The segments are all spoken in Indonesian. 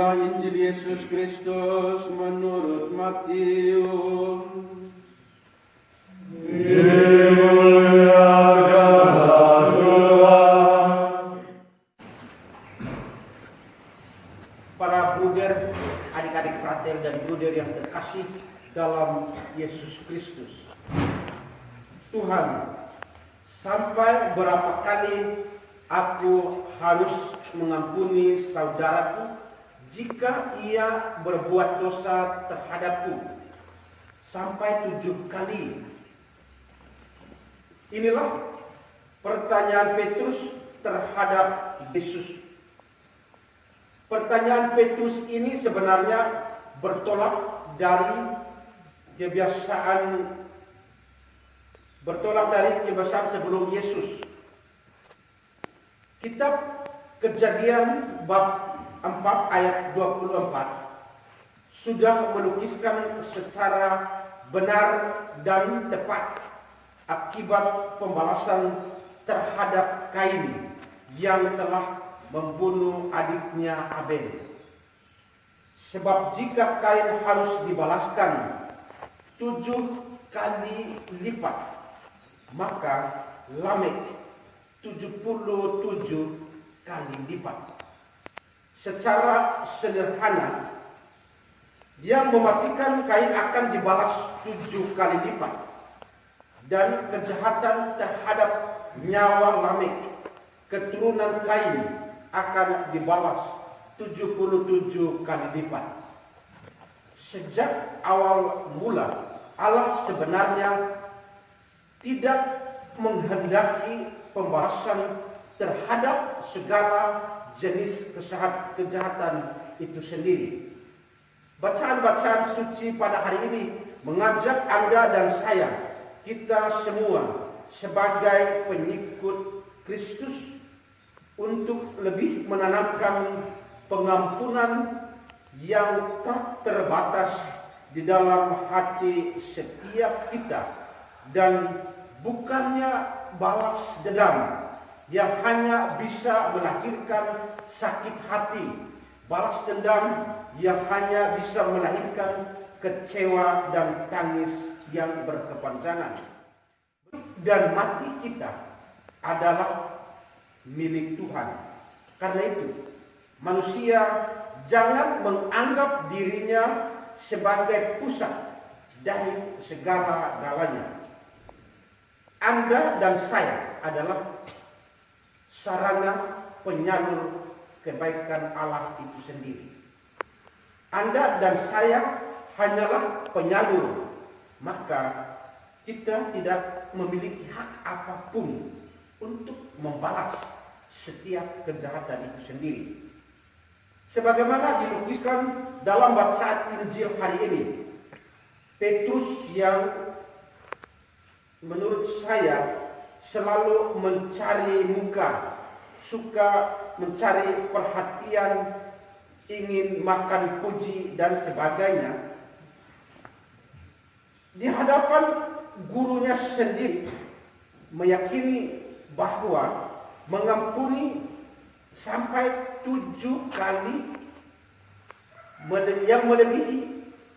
Inilah Injil Yesus Kristus menurut Matius. Dimuliakanlah Tuhan. Para bruder, adik-adik frater dan bruder yang terkasih dalam Yesus Kristus. Tuhan, sampai berapa kali aku harus mengampuni saudaraku jika ia berbuat dosa terhadapku? Sampai 7 kali. Inilah pertanyaan Petrus terhadap Yesus. Pertanyaan Petrus ini sebenarnya bertolak dari kebiasaan sebelum Yesus. Kitab Kejadian bab 4 ayat 24 sudah melukiskan secara benar dan tepat akibat pembalasan terhadap Kain yang telah membunuh adiknya Abel. Sebab jika Kain harus dibalaskan 7 kali lipat, maka Lamek 77 kali lipat. Secara sederhana, yang mematikan Kain akan dibalas 7 kali lipat, dan kejahatan terhadap nyawa Lamek, keturunan Kain, akan dibalas 77 kali lipat. Sejak awal mula, Allah sebenarnya tidak menghendaki pembahasan terhadap segala jenis kejahatan itu sendiri. Bacaan-bacaan suci pada hari ini mengajak Anda dan saya, kita semua sebagai pengikut Kristus, untuk lebih menanamkan pengampunan yang tak terbatas di dalam hati setiap kita, dan bukannya balas dendam yang hanya bisa melahirkan sakit hati, balas dendam yang hanya bisa melahirkan kecewa dan tangis yang berkepanjangan. Dan mati kita adalah milik Tuhan. Karena itu, manusia jangan menganggap dirinya sebagai pusat dari segala-galanya. Anda dan saya adalah sarana penyalur kebaikan Allah itu sendiri. Anda dan saya hanyalah penyalur, maka kita tidak memiliki hak apapun untuk membalas setiap kejahatan itu sendiri. Sebagaimana dilukiskan dalam bacaan Injil hari ini, Petrus yang menurut saya selalu mencari muka, suka mencari perhatian, ingin makan puji dan sebagainya, di hadapan gurunya sendiri meyakini bahwa mengampuni sampai 7 kali yang melebihi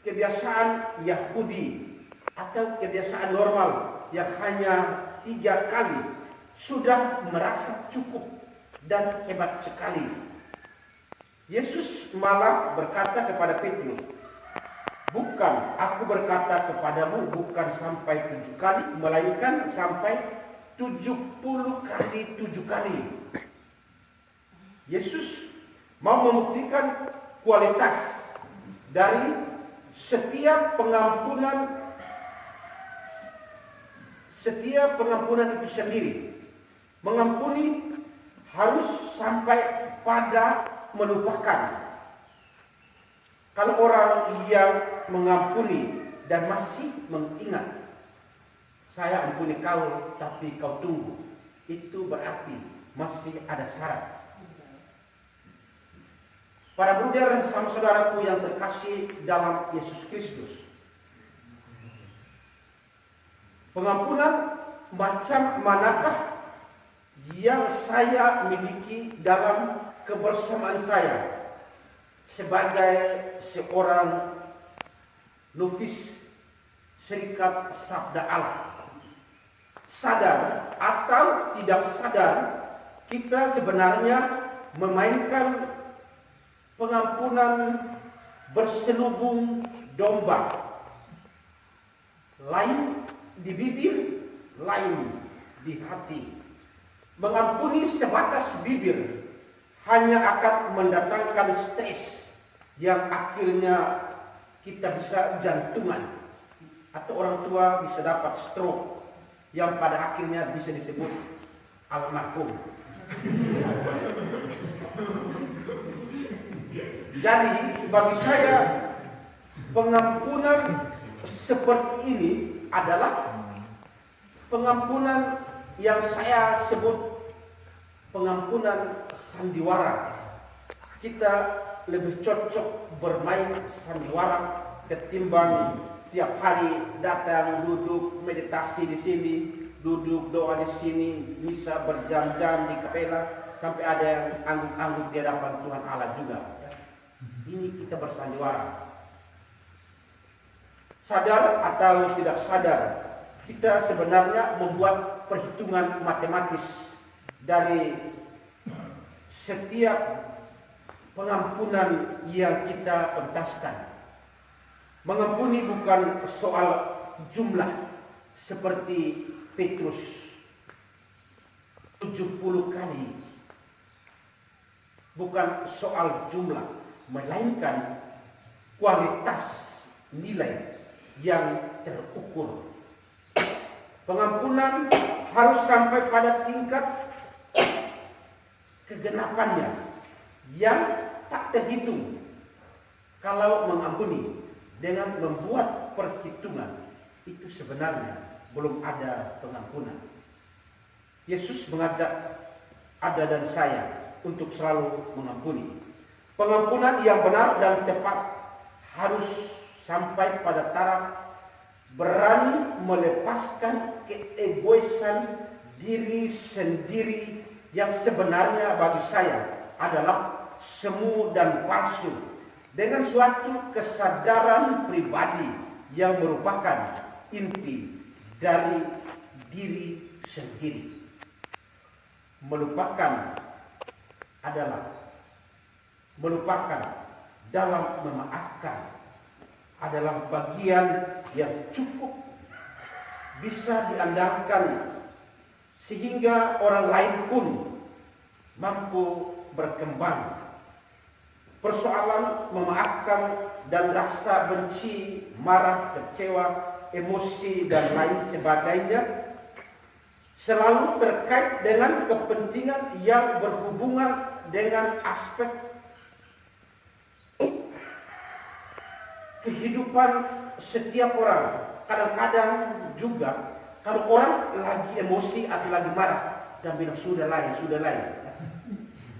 kebiasaan Yahudi atau kebiasaan normal yang hanya 3 kali sudah merasa cukup dan hebat sekali. Yesus malah berkata kepada Petrus, "Bukan, aku berkata kepadamu bukan sampai 7 kali, melainkan sampai 70 kali 7 kali." Yesus mau membuktikan kualitas dari setiap pengampunan itu sendiri. Mengampuni harus sampai pada melupakan. Kalau orang yang mengampuni dan masih mengingat, "Saya ampuni kau, tapi kau tunggu," itu berarti masih ada syarat. Para bruder sama saudaraku yang terkasih dalam Yesus Kristus, pengampunan macam manakah yang saya miliki dalam kebersamaan saya sebagai seorang novis Serikat Sabda Allah. Sadar atau tidak sadar, kita sebenarnya memainkan pengampunan berselubung domba. Lain di bibir, lain di hati. Mengampuni sebatas bibir hanya akan mendatangkan stres yang akhirnya kita bisa jantungan atau orang tua bisa dapat stroke yang pada akhirnya bisa disebut almarhum. Jadi bagi saya pengampunan seperti ini adalah pengampunan yang saya sebut pengampunan sandiwara. Kita lebih cocok bermain sandiwara ketimbang tiap hari datang duduk meditasi di sini, duduk doa di sini, bisa berjam-jam di kapela sampai ada yang angguk-angguk di hadapan Tuhan Allah juga. Ini kita bersandiwara. Sadar atau tidak sadar, kita sebenarnya membuat perhitungan matematis dari setiap pengampunan yang kita pentaskan. Mengampuni bukan soal jumlah seperti Petrus 70 kali. Bukan soal jumlah, melainkan kualitas nilai yang terukur. Pengampunan harus sampai pada tingkat kegenapannya yang tak terhitung. Kalau mengampuni dengan membuat perhitungan, itu sebenarnya belum ada pengampunan. Yesus mengajak Anda dan saya untuk selalu mengampuni. Pengampunan yang benar dan tepat harus sampai pada taraf berani melepaskan keegoisan diri sendiri yang sebenarnya bagi saya adalah semu dan palsu, dengan suatu kesadaran pribadi yang merupakan inti dari diri sendiri. Melupakan dalam memaafkan adalah bagian yang cukup bisa diandalkan sehingga orang lain pun mampu berkembang. Persoalan memaafkan dan rasa benci, marah, kecewa, emosi dan lain sebagainya selalu terkait dengan kepentingan yang berhubungan dengan aspek kehidupan setiap orang. Kadang-kadang juga kalau orang lagi emosi atau lagi marah, jangan bilang sudah lain.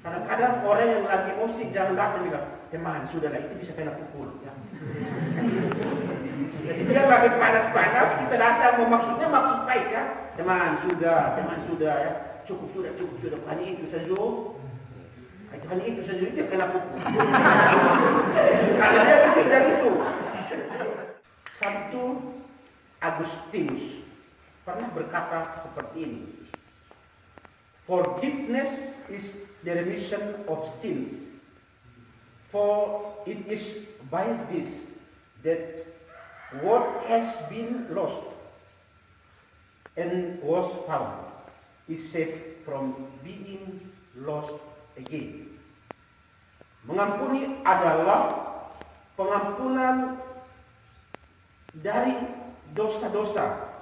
Kadang-kadang orang yang lagi emosi jangan datang bilang, teman sudahlah, itu bisa kena pukul. Ya. Jadi dia lagi panas-panas, kita datang maksud baik ya. Teman sudah ya, cukup sudah. Hanya itu saja, dia kena pukul. Karena dia pikir dari itu. Santo Agustinus pernah berkata seperti ini. Forgiveness is the remission of sins. For it is by this that what has been lost and was found is saved from being lost again. Mengampuni adalah pengampunan dari dosa-dosa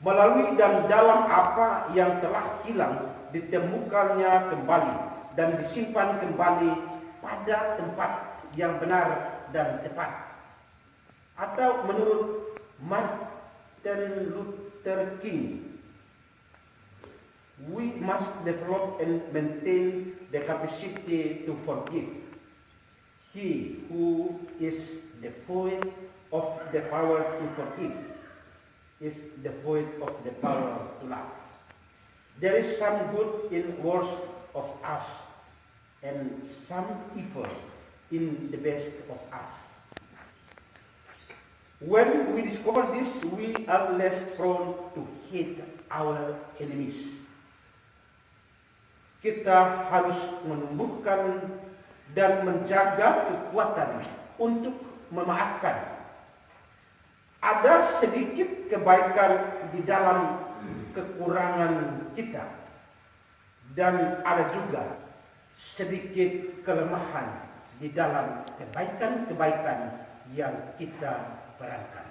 melalui dan dalam apa yang telah hilang ditemukannya kembali dan disimpan kembali pada tempat yang benar dan tepat. Atau menurut Martin Luther King, we must develop and maintain the capacity to forgive. He who is devoid of the power to forgive is devoid of the power to love. There is some good in worst of us and some evil in the best of us. When we discover this, we are less prone to hate our enemies. Kita harus menumbuhkan dan menjaga kekuatan untuk memaafkan. Ada sedikit kebaikan di dalam kekurangan kita, dan ada juga sedikit kelemahan di dalam kebaikan-kebaikan yang kita perankan.